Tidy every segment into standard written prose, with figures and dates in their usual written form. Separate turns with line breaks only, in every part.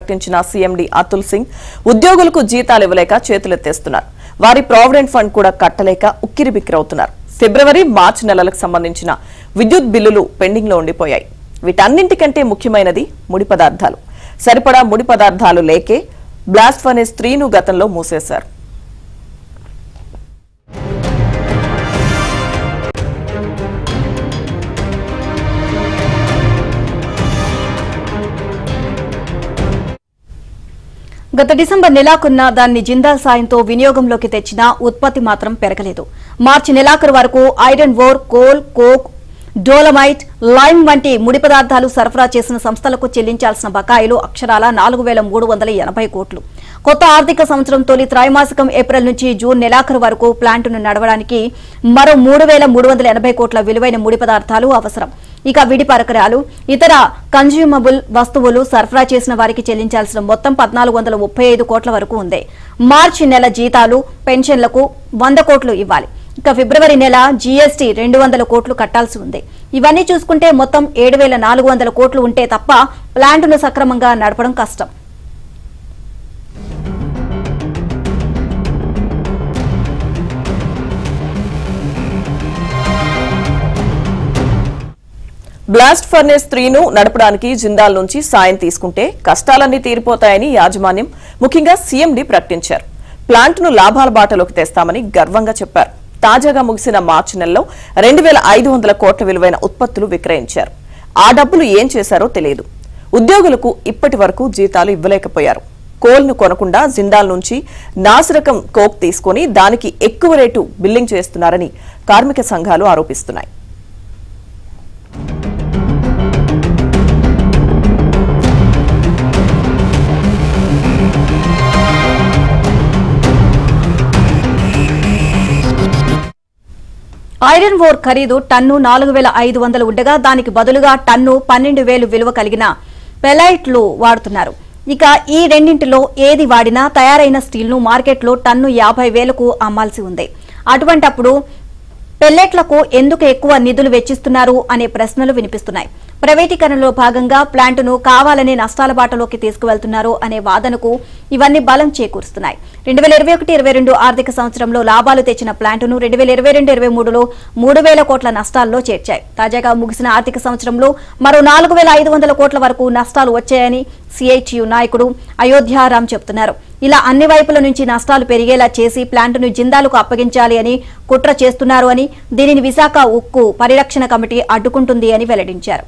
ప్రకటించిన సీఎండీ అతుల్ సింగ్ ఉద్యోగులకు జీతాలు ఇవ్వలేక చేతులెత్తేస్తున్నారు. వారి ప్రావిడెంట్ ఫండ్ కూడా కట్టలేక ఉక్కిరిబిక్కిరవుతున్నారు. ఫిబ్రవరి, మార్చి నెలలకు సంబంధించిన విద్యుత్ బిల్లులు పెండింగ్ లో ఉండిపోయాయి. వీటన్నింటికంటే ముఖ్యమైనది ముడి పదార్థాలు. సరిపడా ముడి పదార్థాలు లేకే బ్లాస్ట్ ఫర్నేస్ 3ను గతంలో మూసేశారు.
గత డిసెంబర్ నెలాఖరున దాన్ని జిందాల్ సాయంతో వినియోగంలోకి తెచ్చినా ఉత్పత్తి మాత్రం పెరగలేదు. మార్చి నెలాఖరు వరకు iron ore, coal, coke, dolomite, lime వంటి ముడి పదార్థాలు సరఫరా చేసిన సంస్థలకు చెల్లించాల్సిన బకాయిలు అక్షరాల 4,380 కోట్లు. కొత్త ఆర్థిక సంవత్సరం తొలి త్రైమాసికం ఏప్రిల్ నుంచి జూన్ నెలాఖరు వరకు ప్లాంటును నడవడానికి మరో 3,380 కోట్ల విలువైన ముడి పదార్థాలు అవసరం. ఇక విడి పరికరాలు, ఇతర కన్జ్యూమబుల్ వస్తువులు సరఫరా చేసిన వారికి చెల్లించాల్సిన మొత్తం 1,435 కోట్ల వరకు ఉంది. మార్చి నెల జీతాలు, పెన్షన్లకు 100 కోట్లు ఇవ్వాలి. ఇక ఫిబ్రవరి నెల జీఎస్టీ 200 కోట్లు కట్టాల్సి ఉంది. ఇవన్నీ చూసుకుంటే మొత్తం 7,400 కోట్లు ఉంటే తప్ప ప్లాంటును సక్రమంగా నడపడం కష్టం.
బ్లాస్ట్ ఫర్నేస్ 3ను నడపడానికి జిందాల్ నుంచి సాయం తీసుకుంటే కష్టాలన్నీ తీరిపోతాయని యాజమాన్యం, ముఖ్యంగా సీఎండీ ప్రకటించారు. ప్లాంట్ను లాభాల బాటలోకి తెస్తామని గర్వంగా చెప్పారు. తాజాగా ముగిసిన మార్చి నెలలో 2,500 కోట్ల విలువైన ఉత్పత్తులు విక్రయించారు. ఆ డబ్బులు ఏం చేశారో తెలియదు. ఉద్యోగులకు ఇప్పటి వరకు జీతాలు ఇవ్వలేకపోయారు. కోల్ను కొనకుండా జిందాల్ నుంచి నాసిరకం కోక్ తీసుకుని దానికి ఎక్కువ రేటు బిల్లింగ్ చేస్తున్నారని కార్మిక సంఘాలు ఆరోపిస్తున్నాయి.
ఐరన్ ఓర్ ఖరీదు టన్ను 4,500 ఉండగా దానికి బదులుగా టన్ను 12,000 విలువ కలిగిన పెలైట్లు వాడుతున్నారు. ఇక ఈ రెండింటిలో ఏది వాడినా తయారైన స్టీల్ను మార్కెట్లో టన్ను 50,000కు అమ్మాల్సి ఉంది. అటువంటప్పుడు పెల్లెట్లకు ఎందుకు ఎక్కువ నిధులు వెచ్చిస్తున్నారు అనే ప్రశ్నలు వినిపిస్తున్నాయి. ప్రైవేటీకరణలో భాగంగా ప్లాంటును కావాలనే నష్టాల బాటలోకి తీసుకువెళ్తున్నారు అనే వాదనకు ఇవన్నీ బలం చేకూరుస్తున్నాయి. 2021-22 ఆర్థిక సంవత్సరంలో లాభాలు తెచ్చిన ప్లాంటును 2022-23లో 3,000 కోట్ల నష్టాల్లో చేర్చాయి. తాజాగా ముగిసిన ఆర్థిక సంవత్సరంలో మరో 4,500 కోట్ల వరకు నష్టాలు వచ్చాయని సిఐటియు నాయకుడు అయోధ్యారాం చెబుతున్నారు. ఇలా అన్ని వైపుల నుంచి నష్టాలు పెరిగేలా చేసి ప్లాంటును జిందాల్కు అప్పగించాలి అని కుట్ర చేస్తున్నారు అని, దీనిని విశాఖ ఉక్కు పరిరక్షణ కమిటీ అడ్డుకుంటుంది అని వెల్లడించారు.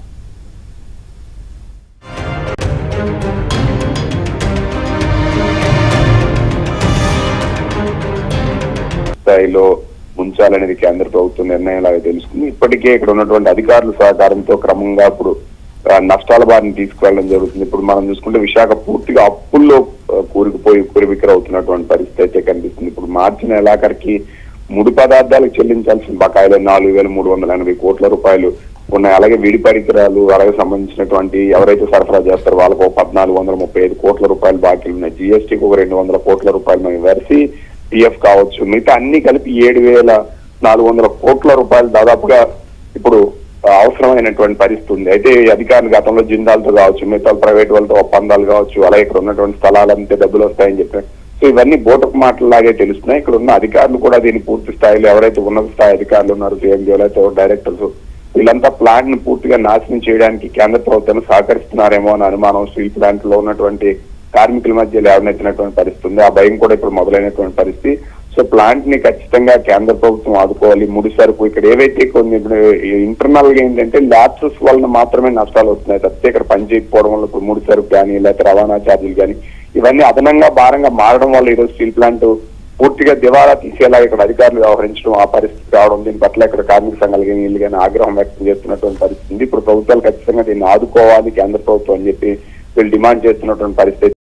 స్థాయిలో ఉంచాలనేది కేంద్ర ప్రభుత్వం నిర్ణయం లాగా తెలుసుకుంది. ఇప్పటికే ఇక్కడ ఉన్నటువంటి అధికారుల సహకారంతో క్రమంగా ఇప్పుడు నష్టాల బారిని తీసుకువెళ్ళడం జరుగుతుంది. ఇప్పుడు మనం చూసుకుంటే విశాఖ పూర్తిగా అప్పుల్లో కూరుకుపోయి ఉక్కిరిబిక్కిరవుతున్నటువంటి పరిస్థితి అయితే కనిపిస్తుంది. ఇప్పుడు మార్చి నెలాఖరికి ముడి పదార్థాలకు చెల్లించాల్సిన బకాయిలు 4,380 కోట్ల రూపాయలు ఉన్నాయి. అలాగే విడి పరికరాలు, అలాగే సంబంధించినటువంటి ఎవరైతే సరఫరా చేస్తారో వాళ్ళకు 1,435 కోట్ల రూపాయలు బాకీలు ఉన్నాయి. జీఎస్టీకి ఒక 200 కోట్ల రూపాయలు మేము వెరసి పిఎఫ్ కావచ్చు, మిగతా అన్ని కలిపి 7,400 కోట్ల రూపాయలు దాదాపుగా ఇప్పుడు అవసరమైనటువంటి పరిస్థితి ఉంది. అయితే అధికారులు గతంలో జిందాల్తో కావచ్చు, మిగతా ప్రైవేట్ వాళ్ళతో ఒప్పందాలు కావచ్చు, అలాగే ఇక్కడ ఉన్నటువంటి స్థలాలు అంతే డబ్బులు వస్తాయని చెప్పారు. సో ఇవన్నీ బోటకు మాటలాగే తెలుస్తున్నాయి. ఇక్కడ ఉన్న అధికారులు కూడా దీన్ని పూర్తి స్థాయిలో ఎవరైతే ఉన్నత స్థాయి అధికారులు ఉన్నారు, సీఎండీ అయితే డైరెక్టర్స్, వీళ్ళంతా ప్లాంట్ ను పూర్తిగా నాశనం చేయడానికి కేంద్ర ప్రభుత్వాన్ని సహకరిస్తున్నారేమో అని అనుమానం స్టీల్ ప్లాంట్ లో ఉన్నటువంటి కార్మికుల మధ్య లేవనెత్తినటువంటి పరిస్థితి ఉంది. ఆ భయం కూడా ఇప్పుడు మొదలైనటువంటి పరిస్థితి. సో ప్లాంట్ ని ఖచ్చితంగా కేంద్ర ప్రభుత్వం ఆదుకోవాలి. ముడి సరుకు ఇక్కడ ఏవైతే కొన్ని ఇంటర్నల్ గా ఏంటంటే ల్యాప్సెస్ వలన మాత్రమే నష్టాలు వస్తున్నాయి తప్పితే ఇక్కడ పని చేయకపోవడం వల్ల ఇప్పుడు ముడి సరుకు కానీ లేకపోతే రవాణా ఛార్జీలు కానీ ఇవన్నీ అదనంగా భారంగా మారడం వల్ల ఈరోజు స్టీల్ ప్లాంట్ పూర్తిగా దివాలా తీసేలా ఇక్కడ అధికారులు వ్యవహరించడం, ఆ పరిస్థితి రావడం, దీని పట్ల ఇక్కడ కార్మిక సంఘాలు కానీ వీళ్ళు కానీ ఆగ్రహం వ్యక్తం చేస్తున్నటువంటి పరిస్థితి. ఇప్పుడు ప్రభుత్వాలు ఖచ్చితంగా దీన్ని ఆదుకోవాలి కేంద్ర ప్రభుత్వం అని చెప్పి వీళ్ళు డిమాండ్ చేస్తున్నటువంటి పరిస్థితి.